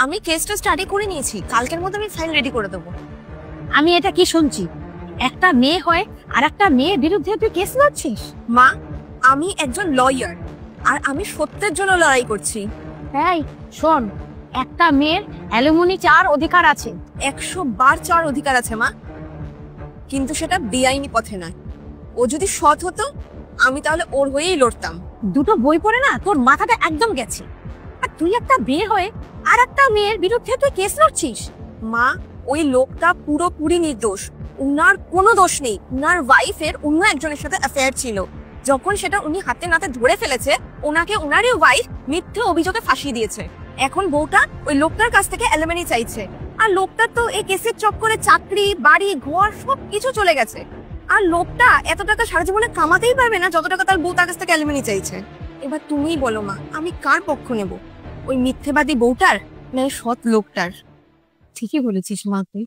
আমি কেসটা স্টাডি করে নিয়েছি, কালকের মধ্যে আমি ফাইল রেডি করে দেবো। আমি এটা কি শুনছি? একটা মেয়ে হয় আর একটা মেয়ের বিরুদ্ধে তুই কেস লড়ছিস? মা, আমি একজন লয়ার আর আমি সত্যের জন্য লড়াই করছি। তাই শোন, একটা মেয়ের অ্যালুমিনি চাওয়ার অধিকার আছে। 100 বার চাওয়ার অধিকার আছে মা, কিন্তু সেটা বেআইনি পথে নয়। ও যদি সৎ হতো আমি তাহলে ওর হয়েই লড়তাম। দুটো বই পড়ে না তোর মাথাটা একদম গেছে। আর তুই একটা মেয়ে হয়ে আর একটা মেয়ের বিরুদ্ধে তুই কেস লড়ছিস? মা, ওই লোকটা পুরোপুরি নির্দোষ। উনার কোনো দোষ নেই। উনার ওয়াইফের অন্য একজনের সাথে অ্যাফেয়ার ছিল। যখন সেটা উনি হাতে নাতে ধরে ফেলেছে, ওনাকে উনারই ওয়াইফ মিথ্যে অভিযোগে ফাঁসিয়ে দিয়েছে। এখন বউটা ওই লোকটার কাছ থেকে অ্যালিমনি চাইছে। আর লোকটার তো এই কেসের চক্করে চাকরি, বাড়ি, ঘর সব কিছু চলে গেছে। আর লোকটা এত টাকা সারা জীবনে কামাতেই পারবে না যত টাকা তার বউ তার কাছ থেকে অ্যালিমনি চাইছে। এবার তুমিই বলো মা, আমি কার পক্ষ নেব? ওই মিথ্যেবাদী বউটার না সৎ লোকটার? ঠিকই বলেছিস মা তুই।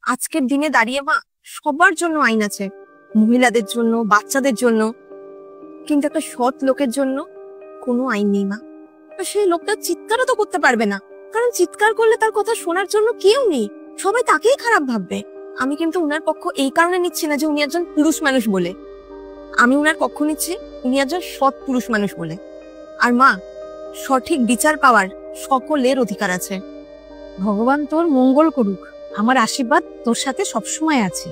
আজকের দিনে দাঁড়িয়ে মা, সবার জন্য আইন আছে, মহিলাদের জন্য, বাচ্চাদের জন্য, কিন্তু একটা সৎ লোকের জন্য কোনো আইন নেই মা। সেই লোকটা চিৎকারও তো করতে পারবে না, কারণ চিৎকার করলে তার কথা শোনার জন্য কেউ নেই। সবাই তাকেই খারাপ ভাববে। আমি কিন্তু উনার পক্ষ এই কারণে নিচ্ছি না যে উনি একজন পুরুষ মানুষ বলে। আমি উনার পক্ষ নিচ্ছি উনি একজন সৎ পুরুষ মানুষ বলে। আর মা, সঠিক বিচার পাওয়ার সকলের অধিকার আছে। ভগবান তোর মঙ্গল করুক। আমার আশীর্বাদ তোর সাথে সবসময় আছে।